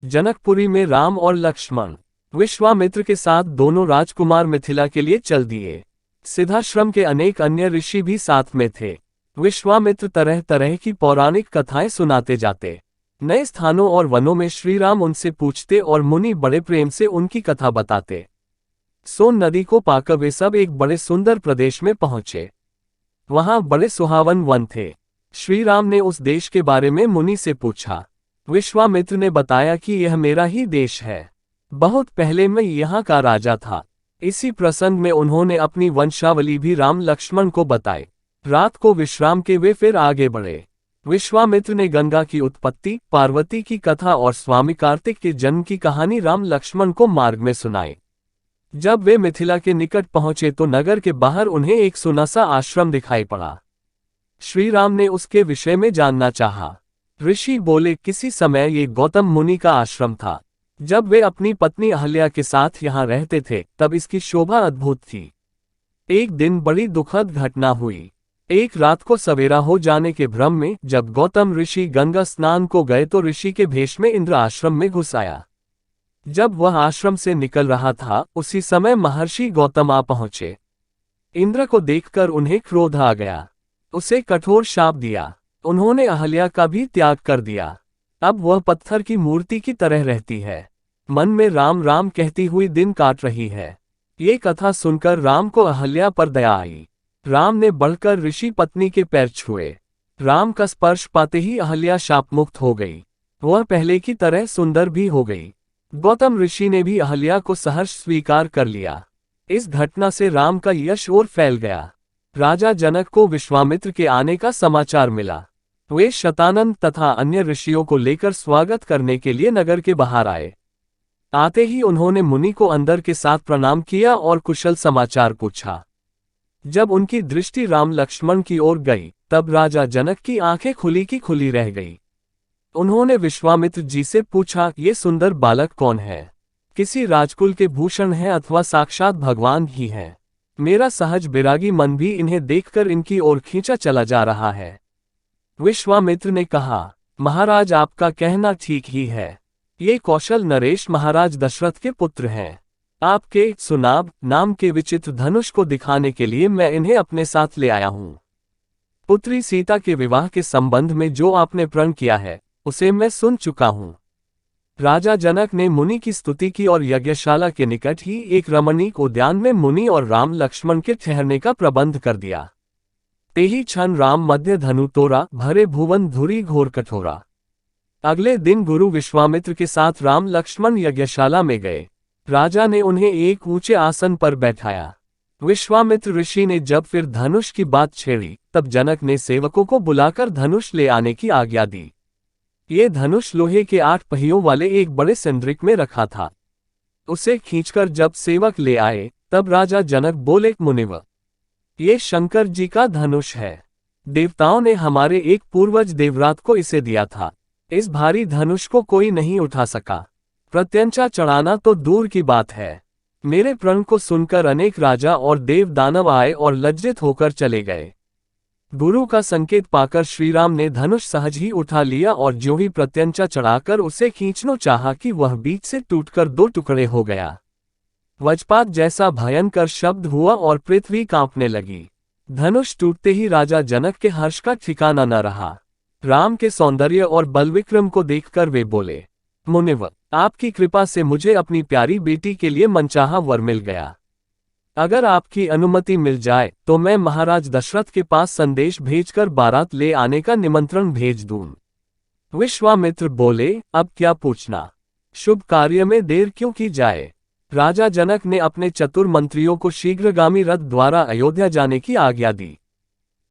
जनकपुरी में राम और लक्ष्मण विश्वामित्र के साथ दोनों राजकुमार मिथिला के लिए चल दिए। सिद्धाश्रम के अनेक अन्य ऋषि भी साथ में थे। विश्वामित्र तरह तरह की पौराणिक कथाएं सुनाते जाते। नए स्थानों और वनों में श्रीराम उनसे पूछते और मुनि बड़े प्रेम से उनकी कथा बताते। सोन नदी को पाकर वे सब एक बड़े सुंदर प्रदेश में पहुंचे। वहां बड़े सुहावन वन थे। श्रीराम ने उस देश के बारे में मुनि से पूछा। विश्वामित्र ने बताया कि यह मेरा ही देश है। बहुत पहले मैं यहाँ का राजा था। इसी प्रसंग में उन्होंने अपनी वंशावली भी राम लक्ष्मण को बताई। रात को विश्राम के वे फिर आगे बढ़े। विश्वामित्र ने गंगा की उत्पत्ति, पार्वती की कथा और स्वामी कार्तिक के जन्म की कहानी राम लक्ष्मण को मार्ग में सुनाई। जब वे मिथिला के निकट पहुंचे तो नगर के बाहर उन्हें एक सुनसा आश्रम दिखाई पड़ा। श्रीराम ने उसके विषय में जानना चाहा। ऋषि बोले, किसी समय ये गौतम मुनि का आश्रम था। जब वे अपनी पत्नी अहल्या के साथ यहाँ रहते थे तब इसकी शोभा अद्भुत थी। एक दिन बड़ी दुखद घटना हुई। एक रात को सवेरा हो जाने के भ्रम में जब गौतम ऋषि गंगा स्नान को गए तो ऋषि के भेष में इंद्र आश्रम में घुस आया। जब वह आश्रम से निकल रहा था उसी समय महर्षि गौतम आ पहुंचे। इंद्र को देखकर उन्हें क्रोध आ गया। उसे कठोर शाप दिया। उन्होंने अहल्या का भी त्याग कर दिया। अब वह पत्थर की मूर्ति की तरह रहती है। मन में राम राम कहती हुई दिन काट रही है। ये कथा सुनकर राम को अहल्या पर दया आई। राम ने बढ़कर ऋषि पत्नी के पैर छुए। राम का स्पर्श पाते ही अहल्या शाप मुक्त हो गई। वह पहले की तरह सुंदर भी हो गई। गौतम ऋषि ने भी अहल्या को सहर्ष स्वीकार कर लिया। इस घटना से राम का यश और फैल गया। राजा जनक को विश्वामित्र के आने का समाचार मिला। वे शतानंद तथा अन्य ऋषियों को लेकर स्वागत करने के लिए नगर के बाहर आए। आते ही उन्होंने मुनि को अंदर के साथ प्रणाम किया और कुशल समाचार पूछा। जब उनकी दृष्टि राम लक्ष्मण की ओर गई तब राजा जनक की आंखें खुली की खुली रह गई। उन्होंने विश्वामित्र जी से पूछा, ये सुंदर बालक कौन है? किसी राजकुल के भूषण हैं अथवा साक्षात भगवान ही हैं? मेरा सहज बैरागी मन भी इन्हें देखकर इनकी ओर खींचा चला जा रहा है। विश्वामित्र ने कहा, महाराज आपका कहना ठीक ही है। ये कौशल नरेश महाराज दशरथ के पुत्र हैं। आपके सुनाब नाम के विचित्र धनुष को दिखाने के लिए मैं इन्हें अपने साथ ले आया हूँ। पुत्री सीता के विवाह के संबंध में जो आपने प्रण किया है उसे मैं सुन चुका हूँ। राजा जनक ने मुनि की स्तुति की और यज्ञशाला के निकट ही एक रमणीक उद्यान में मुनि और राम लक्ष्मण के ठहरने का प्रबंध कर दिया। तेही क्षण राम मध्य धनु तोरा, भरे भुवन धुरी घोर कठोरा। अगले दिन गुरु विश्वामित्र के साथ राम लक्ष्मण यज्ञशाला में गए। राजा ने उन्हें एक ऊंचे आसन पर बैठाया। विश्वामित्र ऋषि ने जब फिर धनुष की बात छेड़ी तब जनक ने सेवकों को बुलाकर धनुष ले आने की आज्ञा दी। ये धनुष लोहे के 8 पहियों वाले एक बड़े संद्रिक में रखा था। उसे खींचकर जब सेवक ले आए तब राजा जनक बोले, मुनिवर, ये शंकर जी का धनुष है। देवताओं ने हमारे एक पूर्वज देवरात को इसे दिया था। इस भारी धनुष को कोई नहीं उठा सका। प्रत्यंचा चढ़ाना तो दूर की बात है। मेरे प्रण को सुनकर अनेक राजा और देव दानव आए और लज्जित होकर चले गए। गुरु का संकेत पाकर श्रीराम ने धनुष सहज ही उठा लिया और ज्यों ही प्रत्यंचा चढ़ाकर उसे खींचना चाहा कि वह बीच से टूटकर 2 टुकड़े हो गया। वज्रपात जैसा भयंकर शब्द हुआ और पृथ्वी कांपने लगी। धनुष टूटते ही राजा जनक के हर्ष का ठिकाना न रहा। राम के सौंदर्य और बलविक्रम को देखकर वे बोले, मुनिवर, आपकी कृपा से मुझे अपनी प्यारी बेटी के लिए मनचाहा वर मिल गया। अगर आपकी अनुमति मिल जाए तो मैं महाराज दशरथ के पास संदेश भेजकर बारात ले आने का निमंत्रण भेज दूं। विश्वामित्र बोले, अब क्या पूछना? शुभ कार्य में देर क्यों की जाए? राजा जनक ने अपने चतुर मंत्रियों को शीघ्रगामी रथ द्वारा अयोध्या जाने की आज्ञा दी।